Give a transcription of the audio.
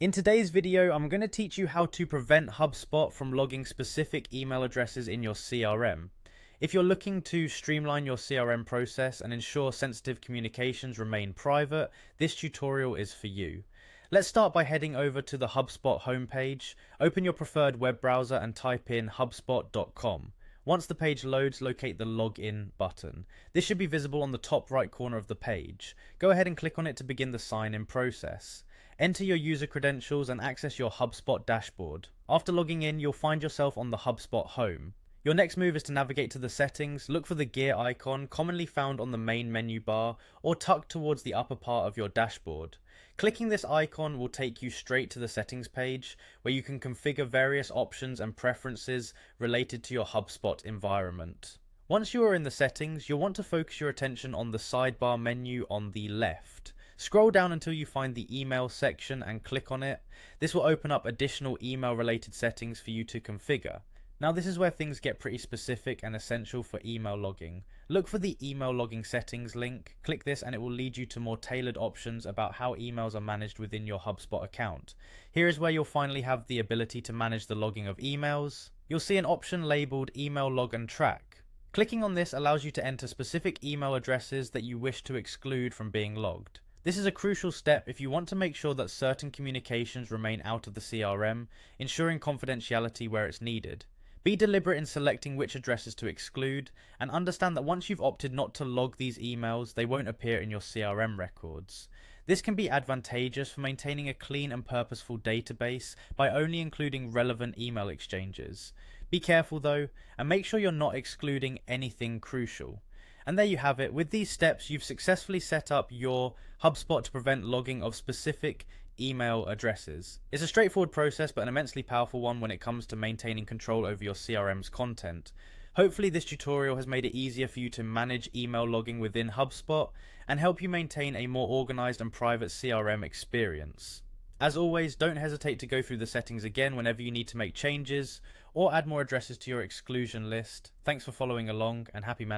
In today's video, I'm going to teach you how to prevent HubSpot from logging specific email addresses in your CRM. If you're looking to streamline your CRM process and ensure sensitive communications remain private, this tutorial is for you. Let's start by heading over to the HubSpot homepage. Open your preferred web browser and type in hubspot.com. Once the page loads, locate the Login button. This should be visible on the top right corner of the page. Go ahead and click on it to begin the sign-in process. Enter your user credentials and access your HubSpot dashboard. After logging in, you'll find yourself on the HubSpot home. Your next move is to navigate to the settings. Look for the gear icon, commonly found on the main menu bar or tucked towards the upper part of your dashboard. Clicking this icon will take you straight to the settings page, where you can configure various options and preferences related to your HubSpot environment. Once you are in the settings, you'll want to focus your attention on the sidebar menu on the left. Scroll down until you find the email section and click on it. This will open up additional email related settings for you to configure. Now this is where things get pretty specific and essential for email logging. Look for the email logging settings link, click this and it will lead you to more tailored options about how emails are managed within your HubSpot account. Here is where you'll finally have the ability to manage the logging of emails. You'll see an option labeled Email Log and Track. Clicking on this allows you to enter specific email addresses that you wish to exclude from being logged. This is a crucial step if you want to make sure that certain communications remain out of the CRM, ensuring confidentiality where it's needed. Be deliberate in selecting which addresses to exclude, and understand that once you've opted not to log these emails, they won't appear in your CRM records. This can be advantageous for maintaining a clean and purposeful database by only including relevant email exchanges. Be careful though, and make sure you're not excluding anything crucial. And there you have it. With these steps, you've successfully set up your HubSpot to prevent logging of specific email addresses. It's a straightforward process, but an immensely powerful one when it comes to maintaining control over your CRM's content. Hopefully this tutorial has made it easier for you to manage email logging within HubSpot and help you maintain a more organized and private CRM experience. As always, don't hesitate to go through the settings again whenever you need to make changes or add more addresses to your exclusion list. Thanks for following along, and happy managing.